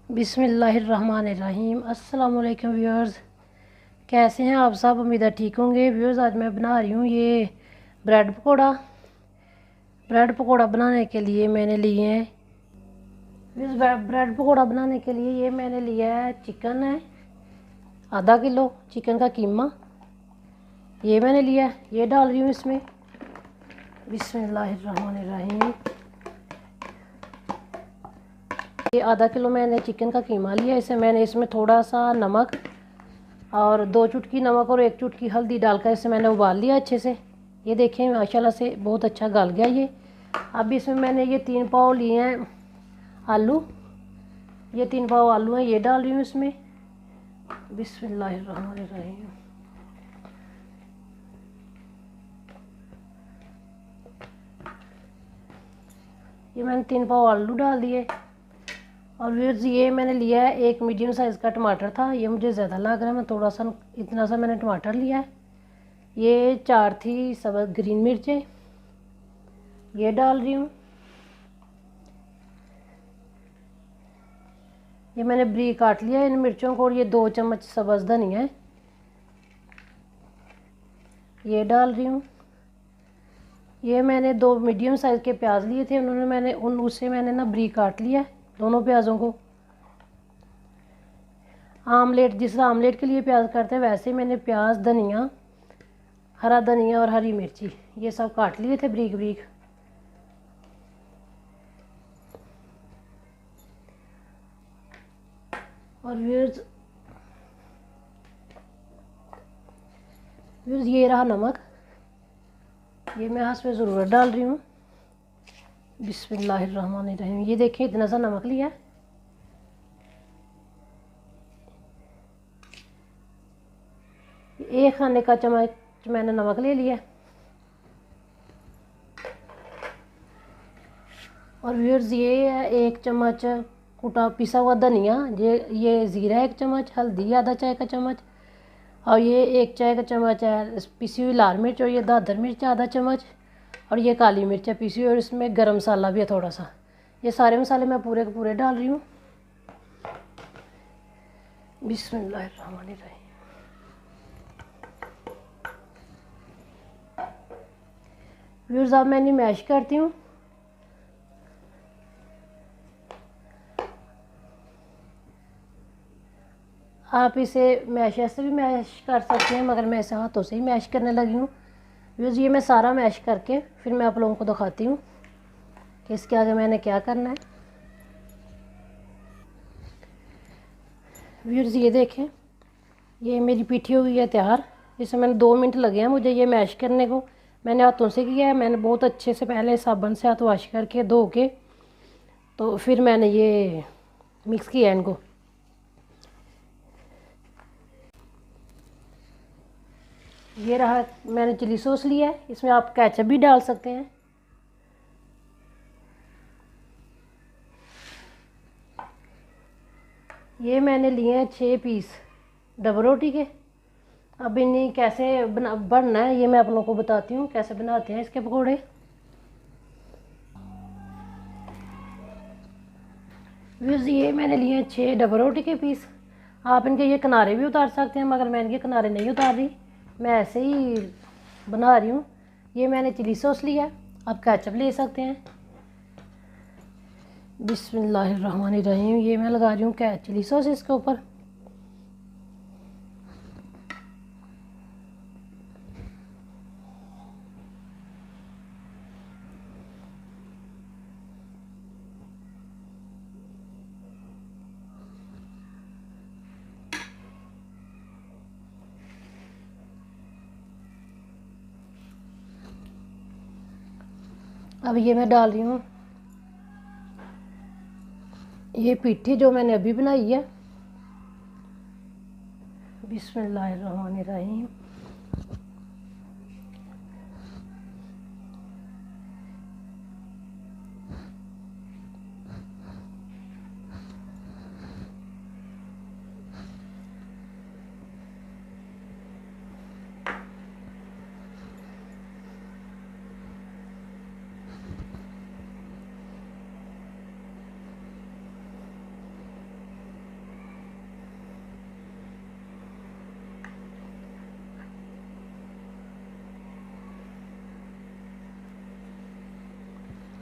बिस्मिल्लाहिर्रहमानिर्रहीम। अस्सलाम वालेकुम व्यूअर्स, कैसे हैं आप सब? उम्मीद है ठीक होंगे। व्यूअर्स, आज मैं बना रही हूँ ये ब्रेड पकोड़ा। ब्रेड पकोड़ा बनाने के लिए मैंने लिए हैं ब्रेड पकोड़ा बनाने के लिए ये मैंने लिया है चिकन है आधा किलो, चिकन का कीमा ये मैंने लिया है। ये डाल रही हूँ इसमें। बिस्मिल्लाहिर्रहमानिर्रहीम। ये आधा किलो मैंने चिकन का कीमा लिया। इसे मैंने इसमें थोड़ा सा नमक और 2 चुटकी नमक और 1 चुटकी हल्दी डालकर इसे मैंने उबाल लिया अच्छे से। ये देखें माशाल्लाह से बहुत अच्छा गल गया ये। अब इसमें मैंने ये 3 पाव लिए हैं आलू। ये 3 पाव आलू हैं, ये डाल रही हूँ इसमें। बिस्मिल्लाहिर्रहमानिर्रहीम। ये मैंने 3 पाव आलू डाल दिए। और फिर ये मैंने लिया है एक मीडियम साइज़ का टमाटर था, ये मुझे ज़्यादा लग रहा है, मैं थोड़ा सा इतना सा मैंने टमाटर लिया है। ये 4 थी सब्ज़ ग्रीन मिर्चें, ये डाल रही हूँ। ये मैंने बारीक काट लिया है इन मिर्चों को। और ये 2 चम्मच सब्ज़ धनिया है, ये डाल रही हूँ। ये मैंने 2 मीडियम साइज़ के प्याज लिए थे, उसे मैंने ना बारीक काट लिया है दोनों प्याज़ों को। आमलेट, जिस आमलेट के लिए प्याज करते हैं वैसे मैंने प्याज, धनिया, हरा धनिया और हरी मिर्ची ये सब काट लिए थे बारीक बारीक। और व्यूअर्स ये रहा नमक, ये मैं हस्बे ज़रूरत डाल रही हूँ। बिस्मिल्लाहिर्रहमानिर्रहीम। ये देखिए इतना सा नमक लिया है। एक खाने का चम्मच मैंने नमक ले लिया। और व्यूअर्स ये है 1 चम्मच कुटा पिसा हुआ धनिया, ये ज़ीरा 1 चम्मच, हल्दी आधा चाय का चम्मच, और ये 1 चाय का चम्मच है पिसी हुई लाल मिर्च, और ये दादर मिर्च आधा चम्मच, और ये काली मिर्च है पिसी हुई, और इसमें गरम मसाला भी है थोड़ा सा। ये सारे मसाले मैं पूरे के पूरे डाल रही हूँ। बिस्मिल्लाहिर्रहमानिर्रहीम। व्यूअर्स अब मैं इन्हें मैश करती हूँ। आप इसे मैश ऐसे भी मैश कर सकते हैं, मगर मैं ऐसे हाथों से ही मैश करने लगी हूँ। व्यूअर्स ये मैं सारा मैश करके फिर मैं आप लोगों को दिखाती हूँ कि इसके आगे मैंने क्या करना है। व्यूअर्स ये देखें, ये मेरी पीठी हो गई है तैयार। इसे मैंने 2 मिनट लगे हैं मुझे ये मैश करने को। मैंने हाथों से किया है, मैंने बहुत अच्छे से पहले साबुन से हाथ वॉश करके धो के तो फिर मैंने ये मिक्स किया इनको। ये रहा मैंने चिली सॉस लिया है, इसमें आप केचप भी डाल सकते हैं। ये मैंने लिए हैं 6 पीस डबल रोटी के। अब इन्हें कैसे बनना है ये मैं आप लोगों को बताती हूँ कैसे बनाते हैं इसके पकोड़े। व्यूअर्स ये मैंने लिए हैं 6 डबल रोटी के पीस। आप इनके ये किनारे भी उतार सकते हैं, मगर मैं इनके किनारे नहीं उतार रही, मैं ऐसे ही बना रही हूँ। ये मैंने चिली सॉस लिया, आप केचप ले सकते हैं। बिस्मिल्लाहिर्रहमानिर्रहीम। ये मैं लगा रही हूँ चिली सॉस इसके ऊपर। अब ये मैं डाल रही हूँ ये पिट्ठी जो मैंने अभी बनाई है। बिस्मिल्लाहिर्रहमानिर्रहीम।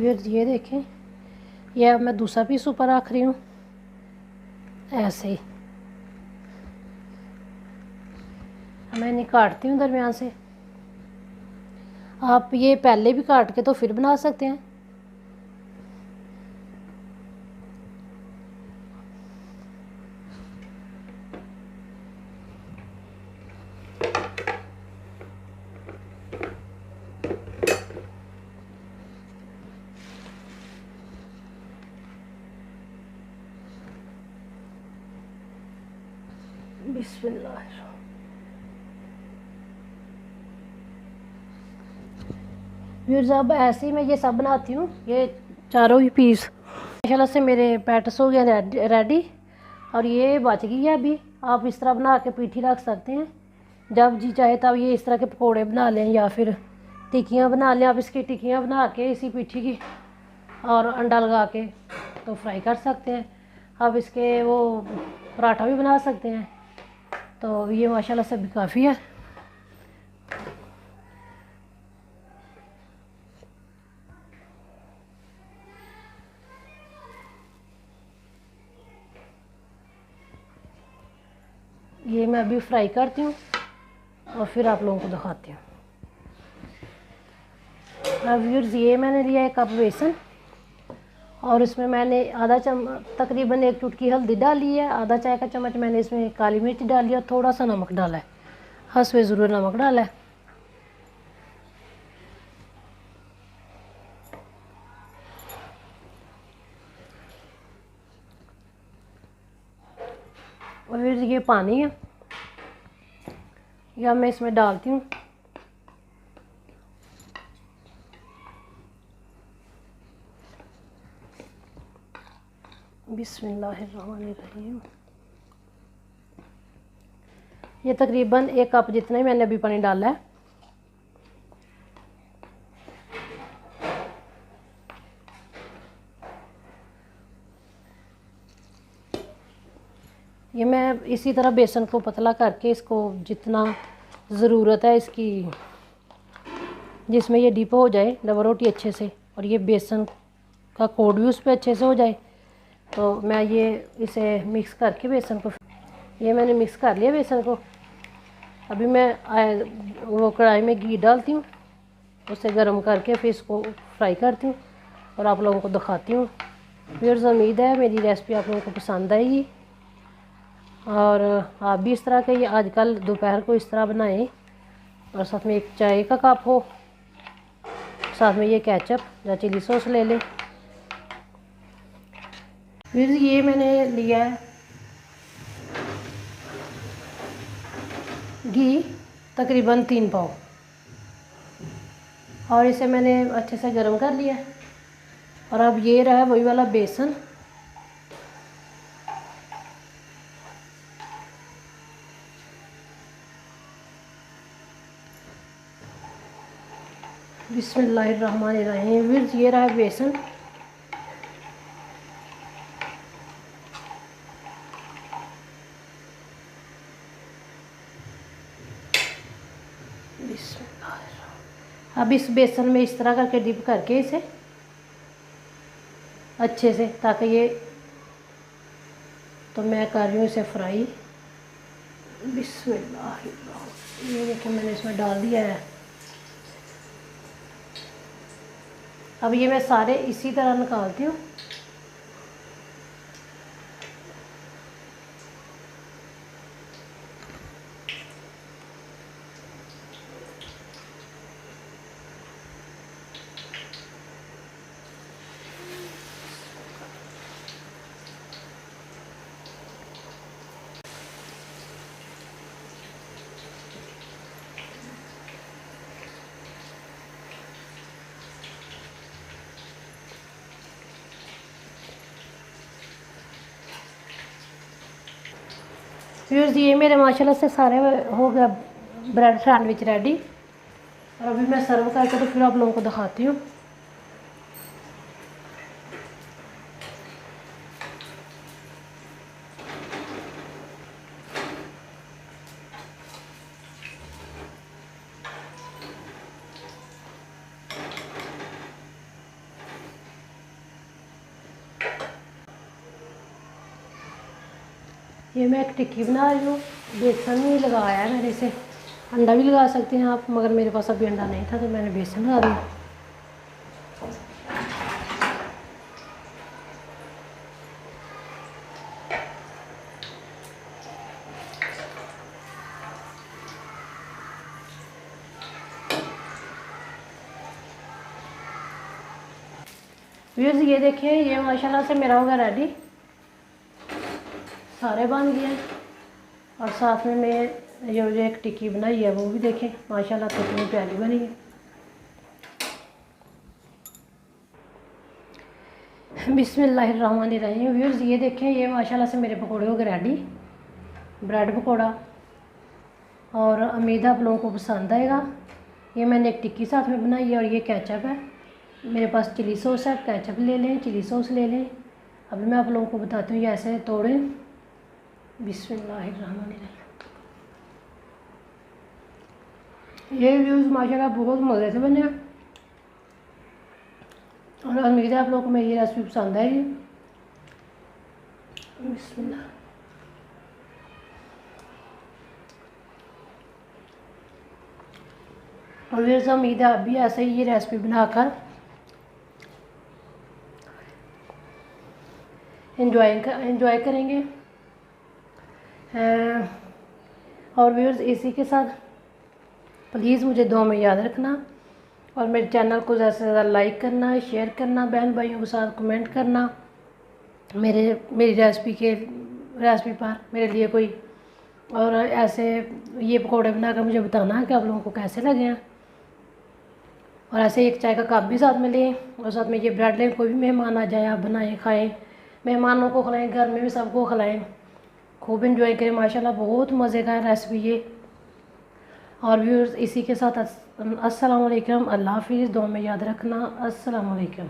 ये देखें, ये अब मैं दूसरा पीस ऊपर रख रही हूँ ऐसे ही। मैं इन्हें काटती हूँ दरमियान से। आप ये पहले भी काट के तो फिर बना सकते हैं। बिस्मिल्लाह। फिर अब ऐसे ही मैं ये सब बनाती हूँ, ये चारों ही पीस। माशाल्लाह से मेरे पैटस हो गए रेडी। और ये बच गई है अभी। आप इस तरह बना के पीठी रख सकते हैं, जब जी चाहे तब ये इस तरह के पकोड़े बना लें या फिर टिक्कियाँ बना लें। आप इसकी टिक्कियाँ बना के इसी पीठी की और अंडा लगा के तो फ्राई कर सकते हैं। आप इसके वो पराठा भी बना सकते हैं। तो ये माशाल्लाह से भी काफ़ी है। ये मैं अभी फ्राई करती हूँ और फिर आप लोगों को दिखाती हूँ। अब व्यूअर्स, ये मैंने लिया 1 कप बेसन और इसमें मैंने आधा चम्मच तकरीबन 1 चुटकी हल्दी डाली है। आधा चाय का चम्मच मैंने इसमें काली मिर्च डाली और थोड़ा सा नमक डाला है, हस्बे ज़रूर नमक डाला है। और फिर ये पानी है, या मैं इसमें डालती हूँ। बिस्मिल्लाहिर्रहमानिर्रहीम। ये तकरीबन 1 कप जितना ही मैंने अभी पानी डाला है। ये मैं इसी तरह बेसन को पतला करके इसको जितना ज़रूरत है इसकी, जिसमें ये डिप हो जाए डबल रोटी अच्छे से और ये बेसन का कोड भी उस पर अच्छे से हो जाए, तो मैं ये इसे मिक्स करके बेसन को, ये मैंने मिक्स कर लिया बेसन को। अभी मैं वो कढ़ाई में घी डालती हूँ, उसे गर्म करके फिर इसको फ्राई करती हूँ और आप लोगों को दिखाती हूँ। व्यूअर्स, उम्मीद है मेरी रेसिपी आप लोगों को पसंद आएगी और आप भी इस तरह के ये आजकल दोपहर को इस तरह बनाएं। और साथ में 1 चाय का कप हो, साथ में ये केचप या चिली सॉस ले लें। फिर ये मैंने लिया है घी तकरीबन 3 पाव और इसे मैंने अच्छे से गर्म कर लिया। और अब ये रहा वही वाला बेसन, बिस्मिल्लाहिर्रहमानिर्रहीम। फिर ये रहा बेसन, अब इस बेसन में इस तरह करके डिप करके इसे अच्छे से, ताकि ये, तो मैं कर रही हूँ इसे फ्राई। बिस्मिल्लाह। ये देखिए मैंने इसमें डाल दिया है। अब ये मैं सारे इसी तरह निकालती हूँ। व्यूअर्स, ये मेरे माशाल्लाह से सारे हो गया ब्रेड सैंडविच रेडी। और अभी मैं सर्व करके तो फिर आप लोगों को दिखाती हूँ। ये मैं एक टिक्की बना रही हूँ, बेसन ही लगाया है मैंने इसे। अंडा भी लगा सकते हैं आप, मगर मेरे पास अभी अंडा नहीं था तो मैंने बेसन लगा दिया। व्यूअर्स ये देखें, ये माशाल्लाह से मेरा होगा रेडी, सारे बन गए। और साथ में मैं जो एक टिक्की बनाई है वो भी देखें माशाल्लाह कितनी प्यारी बनी है। बिस्मिल्लाहिर्रहमानिर्रहीम। व्यूअर्स ये देखें, ये माशाल्लाह से मेरे पकौड़े हो गए रेडी, ब्रेड पकौड़ा। और उम्मीद है आप लोगों को पसंद आएगा। ये मैंने एक टिक्की साथ में बनाई है और ये केचप है। मेरे पास चिली सॉस है, केचप ले लें, चिली सॉस ले लें। अभी मैं आप लोगों को बताती हूँ ये ऐसे तोड़ें। बिस्मिल्लाहिर्रहमानिर्रहीम। ये व्यूज़ माशाल्लाह बहुत मज़े से बने हैं और उम्मीद है आप लोगों को मेरी रेसिपी पसंद आएगी। बिस्मिल्लाह। और मेरे से उम्मीद है आप भी ऐसे ही ये रेसिपी बनाकर एंजॉय करेंगे। और व्यूअर्स इसी के साथ प्लीज़ मुझे दुआ में याद रखना और मेरे चैनल को ज़्यादा से ज़्यादा लाइक करना, शेयर करना, बहन भाइयों के साथ कमेंट करना। मेरी रेसिपी पर मेरे लिए कोई और ऐसे ये पकौड़े बनाकर मुझे बताना है कि आप लोगों को कैसे लगे हैं। और ऐसे एक चाय का कप भी साथ में लें और साथ में ये ब्रेड लें। कोई भी मेहमान आ जाए आप बनाएं, खाएं, मेहमानों को खिलाएं, घर में भी सबको खिलाएं, खूब एंजॉय करें। माशाल्लाह बहुत मज़े का रेसिपी ये। और व्यूअर्स इसी के साथ अस्सलाम वालेकुम, अल्लाह हाफिज़। दुआ में याद रखना। अस्सलाम वालेकुम।